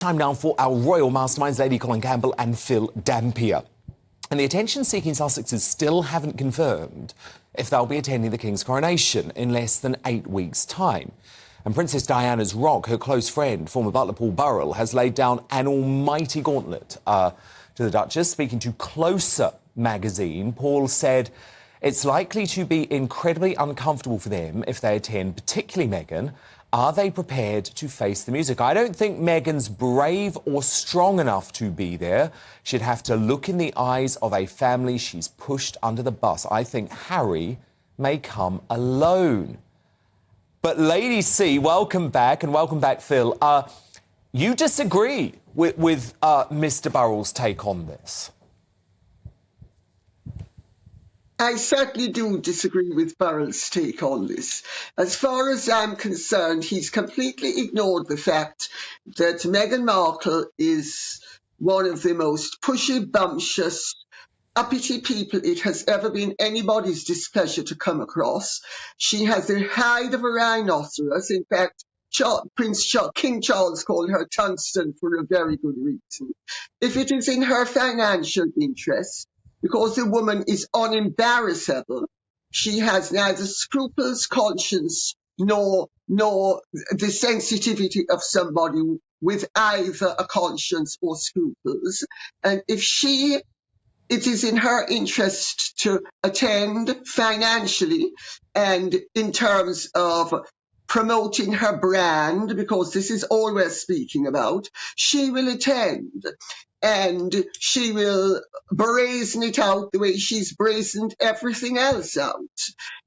Time now for our royal masterminds, Lady Colin Campbell and Phil Dampier. And the attention-seeking Sussexes still haven't confirmed if they'll be attending the King's coronation in less than 8 weeks' time. And Princess Diana's rock, her close friend, former butler Paul Burrell, has laid down an almighty gauntlet to the Duchess. Speaking to Closer magazine, Paul said it's likely to be incredibly uncomfortable for them if they attend, particularly Meghan. Are they prepared to face the music? I don't think Meghan's brave or strong enough to be there. She'd have to look in the eyes of a family she's pushed under the bus. I think Harry may come alone. But Lady C, welcome back, and welcome back, Phil. You disagree with Mr. Burrell's take on this? I certainly do disagree with Burrell's take on this. As far as I'm concerned, he's completely ignored the fact that Meghan Markle is one of the most pushy, bumptious, uppity people it has ever been anybody's displeasure to come across. She has the hide of a rhinoceros. In fact, King Charles called her tungsten for a very good reason. If it is in her financial interest, because the woman is unembarrassable, she has neither scruples, conscience, nor the sensitivity of somebody with either a conscience or scruples. And if it is in her interest to attend financially and in terms of promoting her brand, because this is all we're speaking about, she will attend. And she will brazen it out the way she's brazened everything else out.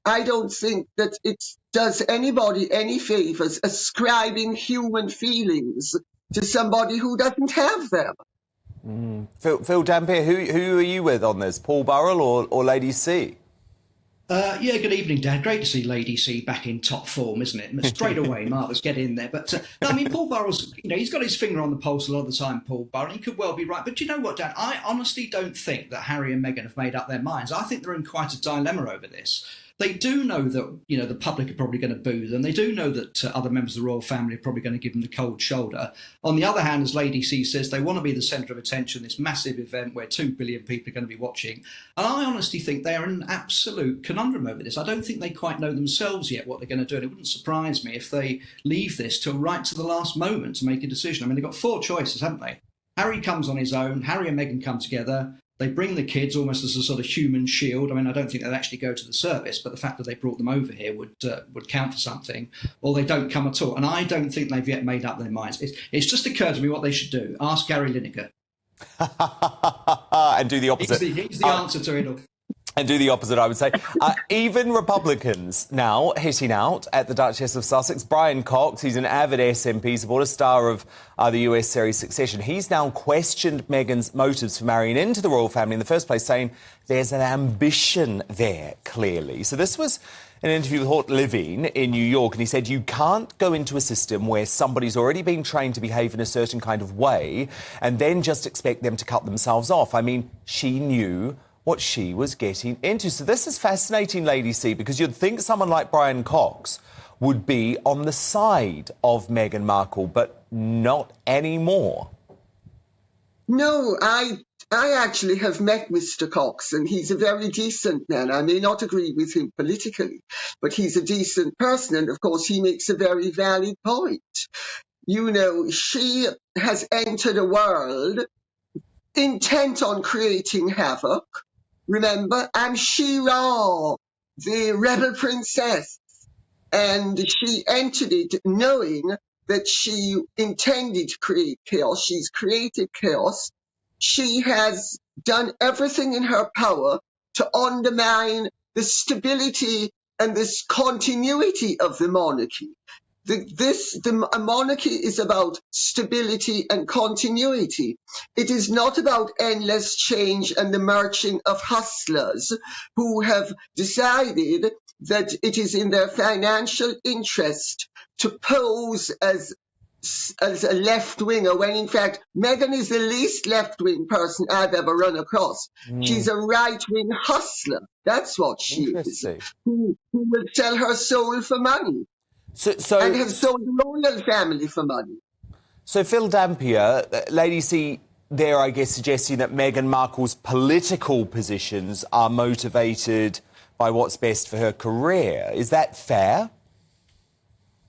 I don't think that it does anybody any favours ascribing human feelings to somebody who doesn't have them. Phil Dampier, who are you with on this? Paul Burrell or Lady C? Yeah, good evening, Dan. Great to see Lady C back in top form, isn't it? Straight away, marvellous, get in there. But, no, I mean, Paul Burrell's, he's got his finger on the pulse a lot of the time, Paul Burrell. He could well be right. But you know what, Dan? I honestly don't think that Harry and Meghan have made up their minds. I think they're in quite a dilemma over this. They do know that, the public are probably going to boo them. They do know that other members of the royal family are probably going to give them the cold shoulder. On the other hand, as Lady C says, they want to be the centre of attention, this massive event where 2 billion people are going to be watching. And I honestly think they are in an absolute conundrum over this. I don't think they quite know themselves yet what they're going to do. And it wouldn't surprise me if they leave this till right to the last moment to make a decision. I mean, they've got 4 choices, haven't they? Harry comes on his own. Harry and Meghan come together. They bring the kids almost as a sort of human shield. I mean, I don't think they'd actually go to the service, but the fact that they brought them over here would count for something. Or they don't come at all. And I don't think they've yet made up their minds. It's just occurred to me what they should do. Ask Gary Lineker. And do the opposite. He's the answer to it all. And do the opposite, I would say. Even Republicans now hitting out at the Duchess of Sussex. Brian Cox, he's an avid SNP supporter, star of the US series Succession. He's now questioned Meghan's motives for marrying into the royal family in the first place, saying there's an ambition there, clearly. So this was an interview with Hort Levine in New York, and he said you can't go into a system where somebody's already been trained to behave in a certain kind of way and then just expect them to cut themselves off. I mean, she knew what she was getting into. So this is fascinating, Lady C, because you'd think someone like Brian Cox would be on the side of Meghan Markle, but not anymore. No, I actually have met Mr. Cox, and he's a very decent man. I may not agree with him politically, but he's a decent person, and of course he makes a very valid point. She has entered a world intent on creating havoc. Remember, and She-Ra, the rebel princess, and she entered it knowing that she intended to create chaos. She's created chaos. She has done everything in her power to undermine the stability and this continuity of the monarchy. A monarchy is about stability and continuity. It is not about endless change and the marching of hustlers who have decided that it is in their financial interest to pose as a left-winger, when in fact Meghan is the least left-wing person I've ever run across. She's a right-wing hustler. That's what she is, who will sell her soul for money. And have sold the royal family for money. So Phil Dampier, Lady C there, I guess, suggesting that Meghan Markle's political positions are motivated by what's best for her career. Is that fair?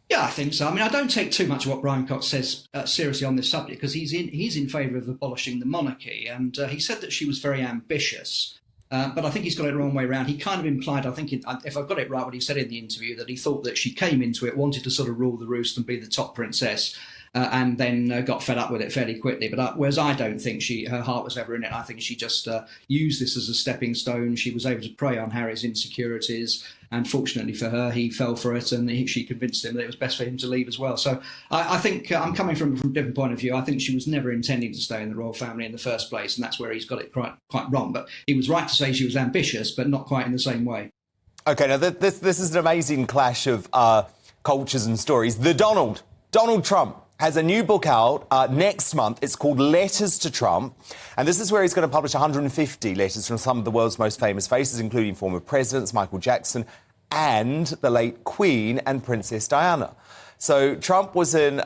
Yeah, I think so. I mean, I don't take too much of what Brian Cox says seriously on this subject, because he's in favour of abolishing the monarchy, and he said that she was very ambitious. But I think he's got it the wrong way around. He kind of implied, I think, if I've got it right, what he said in the interview, that he thought that she came into it, wanted to sort of rule the roost and be the top princess, and then got fed up with it fairly quickly. But whereas I don't think her heart was ever in it. I think she just used this as a stepping stone. She was able to prey on Harry's insecurities, and fortunately for her, he fell for it, and she convinced him that it was best for him to leave as well. So I think I'm coming from a different point of view. I think she was never intending to stay in the royal family in the first place, and that's where he's got it quite wrong. But he was right to say she was ambitious, but not quite in the same way. OK, now this is an amazing clash of cultures and stories. Donald Trump has a new book out next month. It's called Letters to Trump. And this is where he's going to publish 150 letters from some of the world's most famous faces, including former presidents, Michael Jackson, and the late Queen and Princess Diana. So Trump was in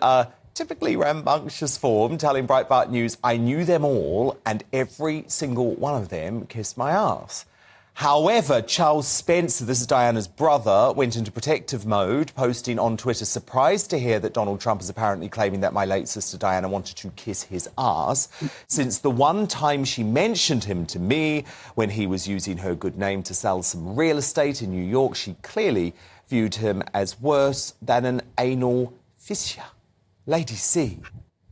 typically rambunctious form, telling Breitbart News, "I knew them all, and every single one of them kissed my ass." However, Charles Spencer, this is Diana's brother, went into protective mode, posting on Twitter, "Surprised to hear that Donald Trump is apparently claiming that my late sister Diana wanted to kiss his ass, since the one time she mentioned him to me when he was using her good name to sell some real estate in New York, she clearly viewed him as worse than an anal fissure." Lady C,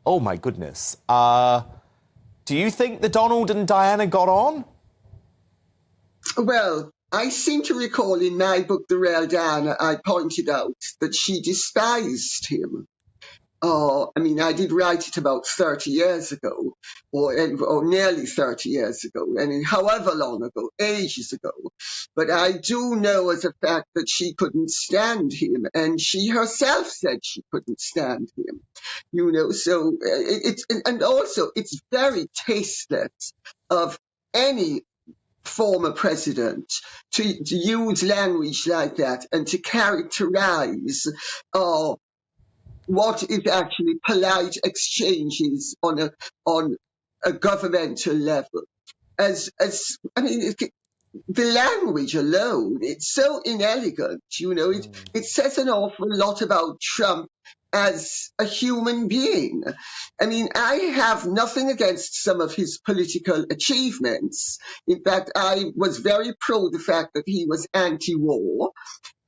oh my goodness. Do you think the Donald and Diana got on? Well, I seem to recall in my book, The Real Diana, I pointed out that she despised him. I mean, I did write it about 30 years ago, or nearly 30 years ago, and however long ago, ages ago. But I do know as a fact that she couldn't stand him, and she herself said she couldn't stand him. You know, so and also it's very tasteless of any former president to use language like that and to characterize what is actually polite exchanges on a governmental level. I mean, the language alone, it's so inelegant, you know, it says an awful lot about Trump as a human being. I mean, I have nothing against some of his political achievements. In fact, I was very pro the fact that he was anti-war,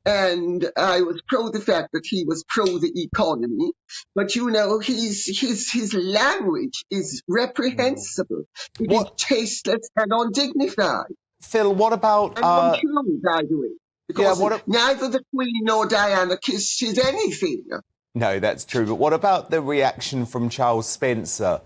and I was pro the fact that he was pro the economy. But, you know, his language is reprehensible. It is tasteless and undignified. Phil, what about... And untrue, by the way. Because neither the Queen nor Diana kissed his anything. No, that's true. But what about the reaction from Charles Spencer,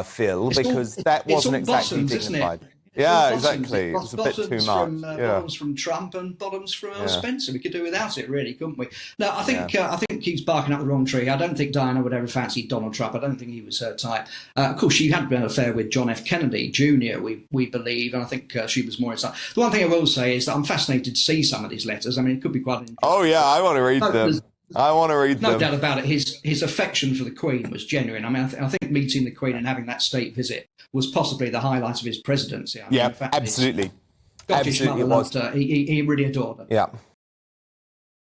Phil? Because that wasn't exactly dignified. Yeah, exactly. It's a bit too much. Bottoms from Trump and bottoms from Spencer. We could do without it, really, couldn't we? No, I think he's barking up the wrong tree. I don't think Diana would ever fancy Donald Trump. I don't think he was her type. Of course, she had been an affair with John F. Kennedy Jr., we believe, and I think she was more inside. The one thing I will say is that I'm fascinated to see some of these letters. I mean, it could be quite interesting. Oh, yeah, I want to read them. I want to read them. No doubt about it. His affection for the Queen was genuine. I mean, I think meeting the Queen and having that state visit was possibly the highlight of his presidency. I mean, yeah, absolutely. Scottish mother loved her. He really adored her. Yeah.